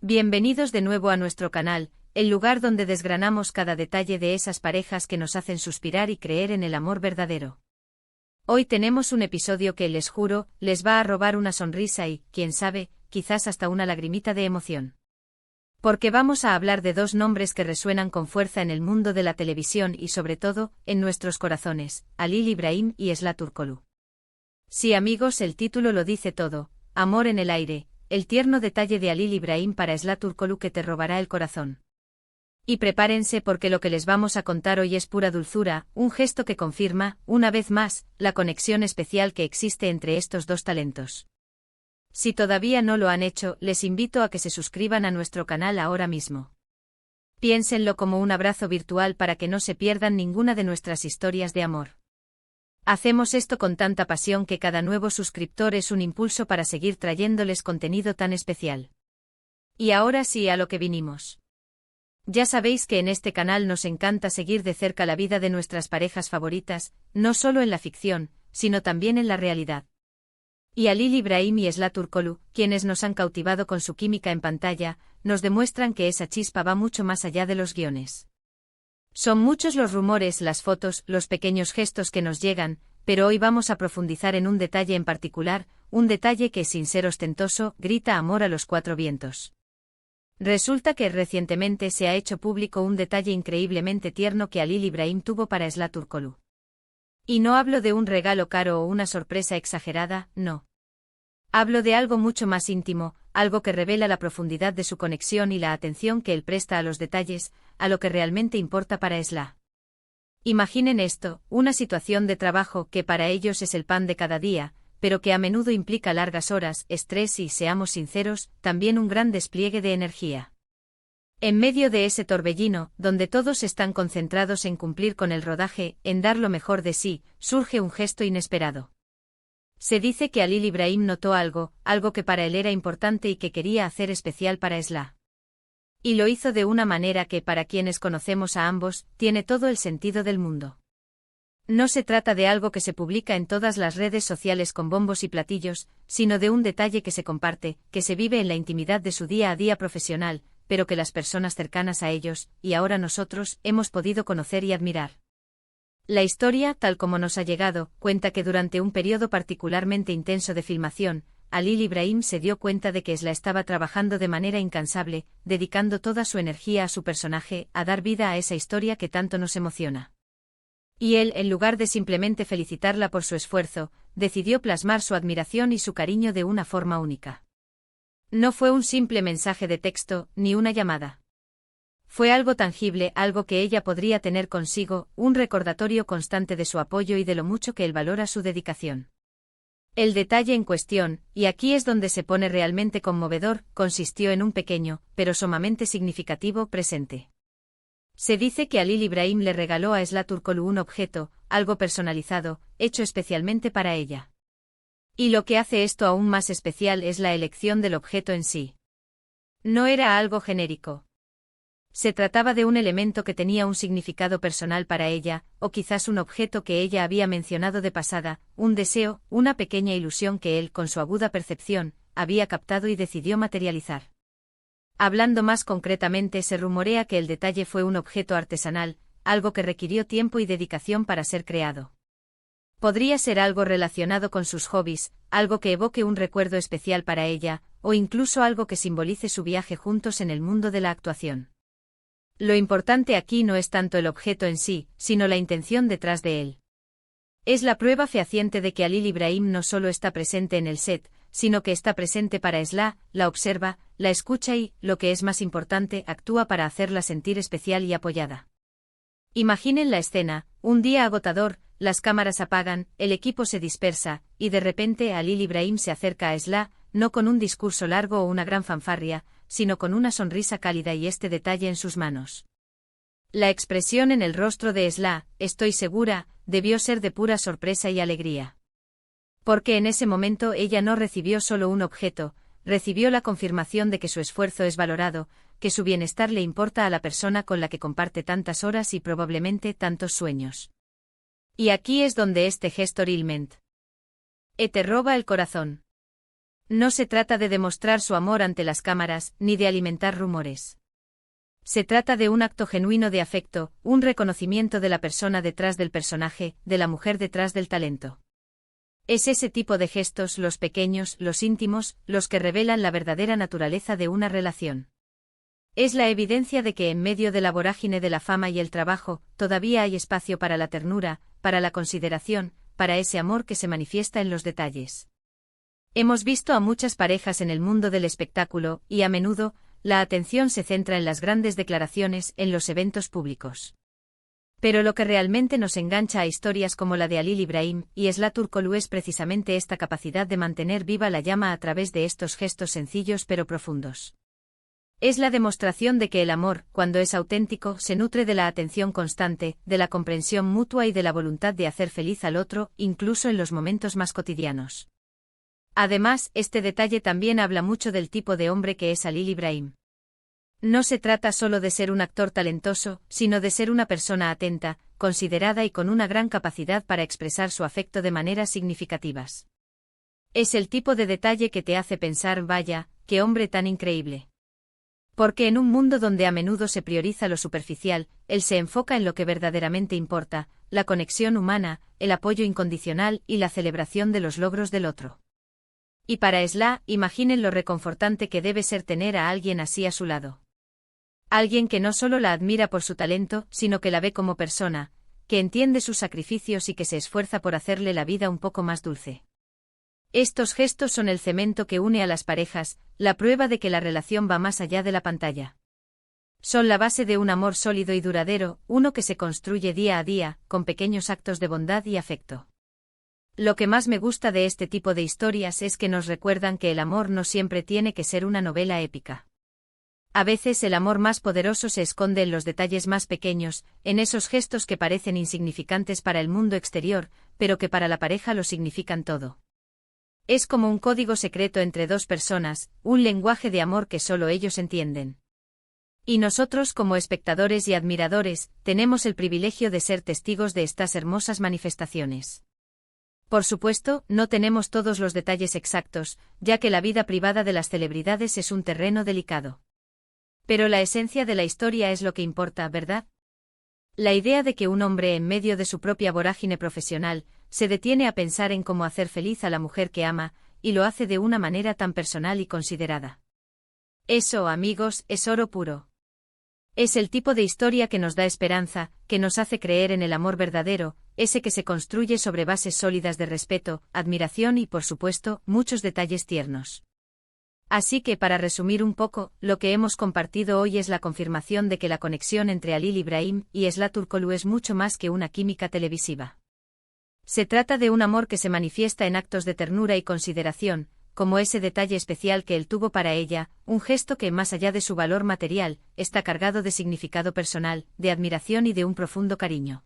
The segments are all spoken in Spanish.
Bienvenidos de nuevo a nuestro canal, el lugar donde desgranamos cada detalle de esas parejas que nos hacen suspirar y creer en el amor verdadero. Hoy tenemos un episodio que, les juro, les va a robar una sonrisa y, quién sabe, quizás hasta una lagrimita de emoción. Porque vamos a hablar de dos nombres que resuenan con fuerza en el mundo de la televisión y sobre todo, en nuestros corazones, Halil Ibrahim y Esla Turkoglu. Sí amigos, el título lo dice todo, amor en el aire, el tierno detalle de Halil Ibrahim para Esla Turkoglu que te robará el corazón. Y prepárense porque lo que les vamos a contar hoy es pura dulzura, un gesto que confirma, una vez más, la conexión especial que existe entre estos dos talentos. Si todavía no lo han hecho, les invito a que se suscriban a nuestro canal ahora mismo. Piénsenlo como un abrazo virtual para que no se pierdan ninguna de nuestras historias de amor. Hacemos esto con tanta pasión que cada nuevo suscriptor es un impulso para seguir trayéndoles contenido tan especial. Y ahora sí a lo que vinimos. Ya sabéis que en este canal nos encanta seguir de cerca la vida de nuestras parejas favoritas, no solo en la ficción, sino también en la realidad. Y Halil Ibrahim y Esla Turkoglu, quienes nos han cautivado con su química en pantalla, nos demuestran que esa chispa va mucho más allá de los guiones. Son muchos los rumores, las fotos, los pequeños gestos que nos llegan, pero hoy vamos a profundizar en un detalle en particular, un detalle que, sin ser ostentoso, grita amor a los cuatro vientos. Resulta que recientemente se ha hecho público un detalle increíblemente tierno que Halil Ibrahim tuvo para Esla Turkoglu. Y no hablo de un regalo caro o una sorpresa exagerada, no. Hablo de algo mucho más íntimo, algo que revela la profundidad de su conexión y la atención que él presta a los detalles, a lo que realmente importa para Esla. Imaginen esto, una situación de trabajo que para ellos es el pan de cada día, pero que a menudo implica largas horas, estrés y, seamos sinceros, también un gran despliegue de energía. En medio de ese torbellino, donde todos están concentrados en cumplir con el rodaje, en dar lo mejor de sí, surge un gesto inesperado. Se dice que Halil Ibrahim notó algo que para él era importante y que quería hacer especial para Esla. Y lo hizo de una manera que, para quienes conocemos a ambos, tiene todo el sentido del mundo. No se trata de algo que se publica en todas las redes sociales con bombos y platillos, sino de un detalle que se comparte, que se vive en la intimidad de su día a día profesional, pero que las personas cercanas a ellos, y ahora nosotros, hemos podido conocer y admirar. La historia, tal como nos ha llegado, cuenta que durante un periodo particularmente intenso de filmación, Halil Ibrahim se dio cuenta de que Esla estaba trabajando de manera incansable, dedicando toda su energía a su personaje, a dar vida a esa historia que tanto nos emociona. Y él, en lugar de simplemente felicitarla por su esfuerzo, decidió plasmar su admiración y su cariño de una forma única. No fue un simple mensaje de texto, ni una llamada. Fue algo tangible, algo que ella podría tener consigo, un recordatorio constante de su apoyo y de lo mucho que él valora su dedicación. El detalle en cuestión, y aquí es donde se pone realmente conmovedor, consistió en un pequeño, pero sumamente significativo, presente. Se dice que Halil Ibrahim le regaló a Esla Turkoglu un objeto, algo personalizado, hecho especialmente para ella. Y lo que hace esto aún más especial es la elección del objeto en sí. No era algo genérico. Se trataba de un elemento que tenía un significado personal para ella, o quizás un objeto que ella había mencionado de pasada, un deseo, una pequeña ilusión que él, con su aguda percepción, había captado y decidió materializar. Hablando más concretamente, se rumorea que el detalle fue un objeto artesanal, algo que requirió tiempo y dedicación para ser creado. Podría ser algo relacionado con sus hobbies, algo que evoque un recuerdo especial para ella, o incluso algo que simbolice su viaje juntos en el mundo de la actuación. Lo importante aquí no es tanto el objeto en sí, sino la intención detrás de él. Es la prueba fehaciente de que Halil Ibrahim no solo está presente en el set, sino que está presente para Esla, la observa, la escucha y, lo que es más importante, actúa para hacerla sentir especial y apoyada. Imaginen la escena, un día agotador, las cámaras apagan, el equipo se dispersa, y de repente Halil Ibrahim se acerca a Esla, no con un discurso largo o una gran fanfarria, sino con una sonrisa cálida y este detalle en sus manos. La expresión en el rostro de Esla, estoy segura, debió ser de pura sorpresa y alegría. Porque en ese momento ella no recibió solo un objeto, recibió la confirmación de que su esfuerzo es valorado, que su bienestar le importa a la persona con la que comparte tantas horas y probablemente tantos sueños. Y aquí es donde este gesto realmente te roba el corazón. No se trata de demostrar su amor ante las cámaras, ni de alimentar rumores. Se trata de un acto genuino de afecto, un reconocimiento de la persona detrás del personaje, de la mujer detrás del talento. Es ese tipo de gestos, los pequeños, los íntimos, los que revelan la verdadera naturaleza de una relación. Es la evidencia de que en medio de la vorágine de la fama y el trabajo, todavía hay espacio para la ternura, para la consideración, para ese amor que se manifiesta en los detalles. Hemos visto a muchas parejas en el mundo del espectáculo, y a menudo, la atención se centra en las grandes declaraciones, en los eventos públicos. Pero lo que realmente nos engancha a historias como la de Halil Ibrahim y Esla Turkoglu es precisamente esta capacidad de mantener viva la llama a través de estos gestos sencillos pero profundos. Es la demostración de que el amor, cuando es auténtico, se nutre de la atención constante, de la comprensión mutua y de la voluntad de hacer feliz al otro, incluso en los momentos más cotidianos. Además, este detalle también habla mucho del tipo de hombre que es Halil Ibrahim. No se trata solo de ser un actor talentoso, sino de ser una persona atenta, considerada y con una gran capacidad para expresar su afecto de maneras significativas. Es el tipo de detalle que te hace pensar, vaya, qué hombre tan increíble. Porque en un mundo donde a menudo se prioriza lo superficial, él se enfoca en lo que verdaderamente importa, la conexión humana, el apoyo incondicional y la celebración de los logros del otro. Y para Esla, imaginen lo reconfortante que debe ser tener a alguien así a su lado. Alguien que no solo la admira por su talento, sino que la ve como persona, que entiende sus sacrificios y que se esfuerza por hacerle la vida un poco más dulce. Estos gestos son el cemento que une a las parejas, la prueba de que la relación va más allá de la pantalla. Son la base de un amor sólido y duradero, uno que se construye día a día, con pequeños actos de bondad y afecto. Lo que más me gusta de este tipo de historias es que nos recuerdan que el amor no siempre tiene que ser una novela épica. A veces el amor más poderoso se esconde en los detalles más pequeños, en esos gestos que parecen insignificantes para el mundo exterior, pero que para la pareja lo significan todo. Es como un código secreto entre dos personas, un lenguaje de amor que solo ellos entienden. Y nosotros como espectadores y admiradores, tenemos el privilegio de ser testigos de estas hermosas manifestaciones. Por supuesto, no tenemos todos los detalles exactos, ya que la vida privada de las celebridades es un terreno delicado. Pero la esencia de la historia es lo que importa, ¿verdad? La idea de que un hombre en medio de su propia vorágine profesional, se detiene a pensar en cómo hacer feliz a la mujer que ama, y lo hace de una manera tan personal y considerada. Eso, amigos, es oro puro. Es el tipo de historia que nos da esperanza, que nos hace creer en el amor verdadero, ese que se construye sobre bases sólidas de respeto, admiración y, por supuesto, muchos detalles tiernos. Así que, para resumir un poco, lo que hemos compartido hoy es la confirmación de que la conexión entre Halil Ibrahim y Esla Turkoglu es mucho más que una química televisiva. Se trata de un amor que se manifiesta en actos de ternura y consideración, como ese detalle especial que él tuvo para ella, un gesto que, más allá de su valor material, está cargado de significado personal, de admiración y de un profundo cariño.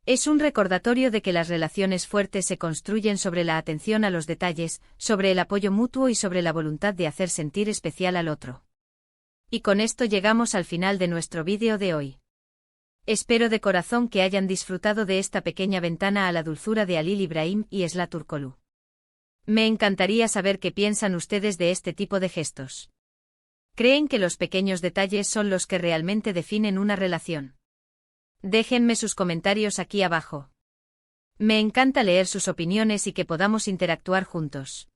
Es un recordatorio de que las relaciones fuertes se construyen sobre la atención a los detalles, sobre el apoyo mutuo y sobre la voluntad de hacer sentir especial al otro. Y con esto llegamos al final de nuestro vídeo de hoy. Espero de corazón que hayan disfrutado de esta pequeña ventana a la dulzura de Halil Ibrahim y Esla Turkoglu. Me encantaría saber qué piensan ustedes de este tipo de gestos. ¿Creen que los pequeños detalles son los que realmente definen una relación? Déjenme sus comentarios aquí abajo. Me encanta leer sus opiniones y que podamos interactuar juntos.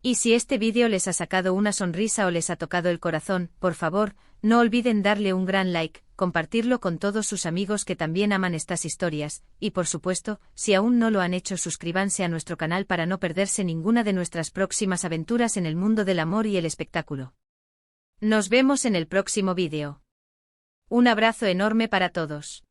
Y si este vídeo les ha sacado una sonrisa o les ha tocado el corazón, por favor, no olviden darle un gran like, compartirlo con todos sus amigos que también aman estas historias, y por supuesto, si aún no lo han hecho, suscríbanse a nuestro canal para no perderse ninguna de nuestras próximas aventuras en el mundo del amor y el espectáculo. Nos vemos en el próximo vídeo. Un abrazo enorme para todos.